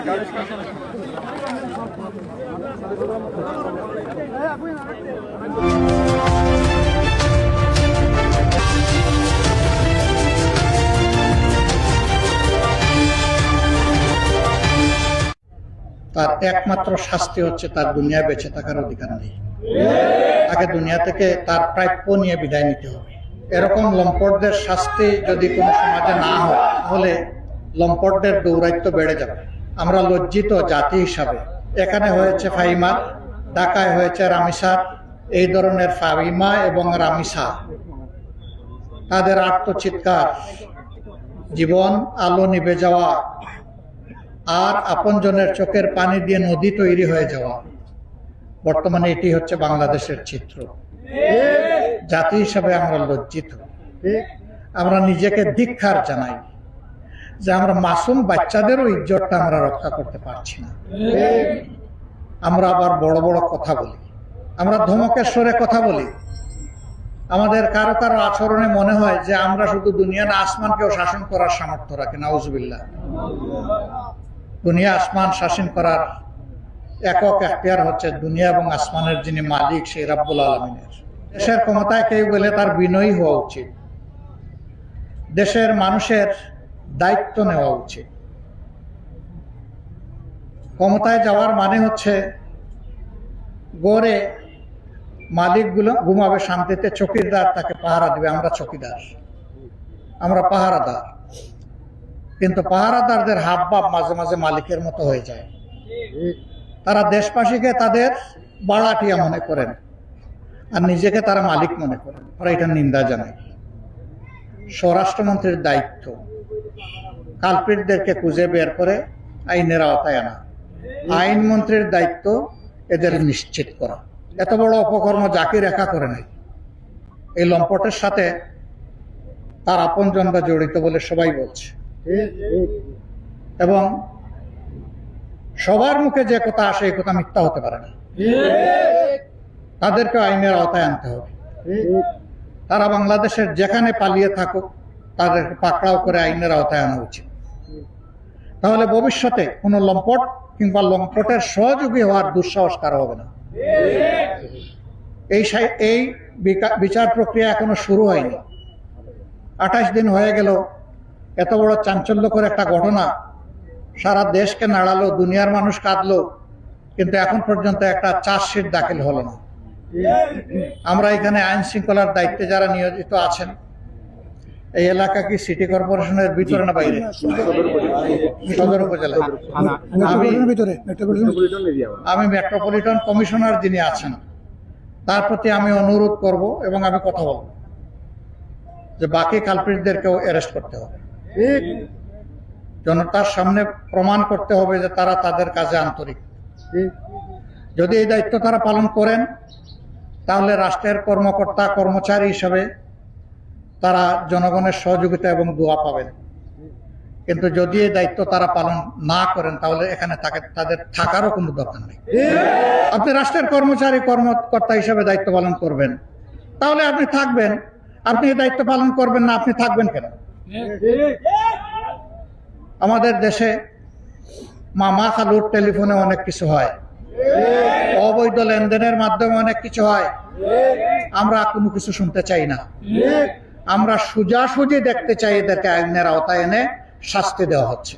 তার একমাত্র শাস্তি হচ্ছে তার দুনিয়া বেঁচে থাকার অধিকার নেই, তাকে দুনিয়া থেকে তার প্রাপ্য নিয়ে বিদায় নিতে হবে। এরকম লম্পটদের শাস্তি যদি কোনো সমাজে না হয় তাহলে লম্পটদের দৌরাত্ম্য বেড়ে যাবে। আমরা লজ্জিত জাতি হিসাবে। এখানে হয়েছে ফাহিমা, ঢাকায় হয়েছে রামিসা। এই ধরনের ফাহিমা এবং রামিসা তাদের আত্মচিৎকার, জীবন আলো নিভে যাওয়া আর আপনজনের চোখের পানি দিয়ে নদী তৈরি হয়ে যাওয়া, বর্তমানে এটি হচ্ছে বাংলাদেশের চিত্র। জাতি হিসাবে আমরা লজ্জিত। আমরা নিজেকে ধিক্কার জানাই যে আমরা মাসুম বাচ্চাদেরও ইজ্জতটা আমরা রক্ষা করতে পারছি না। আমরা আবার বড় বড় কথা বলি, আমরা ধমকের স্বরে কথা বলি। আমাদের কারো কারো আচরণে মনে হয় যে আমরা শুধু দুনিয়া না আসমানকেও শাসন করার সামর্থ্য রাখি। নাউজুবিল্লাহ। দুনিয়া আসমান শাসন করার একক এখতিয়ার হচ্ছে দুনিয়া এবং আসমানের যিনি মালিক, সেই রাব্বুল আলামিনের। দেশের ক্ষমতায় কেউ গেলে তার বিনয়ী হওয়া উচিত, দেশের মানুষের দায়িত্ব নেওয়া উচিত। ক্ষমতায় যাওয়ার মানে হচ্ছে গড়ে মালিকগুলো ঘুমাবে শান্তিতে, চকিদার তাকে পাহারা দিবে। আমরা চকিদার, আমরা পাহারাদার, কিন্তু পাহারাদারদের হাব ভাব মাঝে মাঝে মালিকের মতো হয়ে যায়। তারা দেশবাসীকে তাদের বাড়াটিয়া মনে করেন আর নিজেকে তারা মালিক মনে করেন। আমরা এটা নিন্দা জানাই। স্বরাষ্ট্রমন্ত্রীর দায়িত্ব কালপিটদেরকে খুঁজে বের করে আইনের আওতায় আনা, আইনমন্ত্রীর দায়িত্ব এদের নিশ্চিত করা। এত বড় অপকর্ম জাকির একা করে নাই। এই লম্পটের সাথে তার আপনজনরা জড়িত বলে সবাই বলছে, এবং সবার মুখে যে কথা আসে এই কথা মিথ্যা হতে পারে না। তাদেরকে আইনের আওতায় আনতে হবে। তারা বাংলাদেশের যেখানে পালিয়ে থাকুক তাদেরকে পাকড়াও করে আইনের আওতায় আনা উচিত। তাহলে ভবিষ্যতে কোনো লম্পট কিংবা লম্পটের সহযোগী হওয়ার দুঃসাহস কারো হবে না। এই বিচার প্রক্রিয়া এখনো শুরু হয়নি। 28 দিন হয়ে গেল। এত বড় চাঞ্চল্যকর একটা ঘটনা সারা দেশকে নাড়ালো, দুনিয়ার মানুষ কাঁদলো, কিন্তু এখন পর্যন্ত একটা চার্জশিট দাখিল হলো না। আমরা এখানে আইন শৃঙ্খলার দায়িত্বে যারা নিয়োজিত আছেন, এই এলাকা কি সিটি কর্পোরেশনের ভিতরে না বাইরে? সদর উপজেলা। আমি মেট্রোপলিটন কমিশনার যিনি আছেন তার প্রতি আমি অনুরোধ করব এবং আমি কথা বলবো যে বাকি কালপ্রিটদেরকেও অ্যারেস্ট করতে হবে। জনতার সামনে প্রমাণ করতে হবে যে তারা তাদের কাজে আন্তরিক। যদি এই দায়িত্ব তারা পালন করেন তাহলে রাষ্ট্রের কর্মকর্তা কর্মচারী হিসাবে তারা জনগণের সহযোগিতা এবং দোয়া পাবেন। কিন্তু যদি এই দায়িত্ব তারা পালন না করেন তাহলে এখানে তাদের থাকারও কোনো দরকার নেই। আপনি রাষ্ট্রের কর্মচারী কর্মকর্তা হিসাবে দায়িত্ব পালন করবেন, তাহলে আপনি থাকবেন। আপনি এই দায়িত্ব পালন করবেন না, আপনি থাকবেন কেন? আমাদের দেশে মামা খালুর টেলিফোনে অনেক কিছু হয়, অবৈধ লেনদেনের মাধ্যমে অনেক কিছু হয়। আমরা কোনো কিছু শুনতে চাই না। আমরা সোজাসুজি দেখতে চাই এদেরকে আইনের আওতায় এনে শাস্তি দেওয়া হচ্ছে।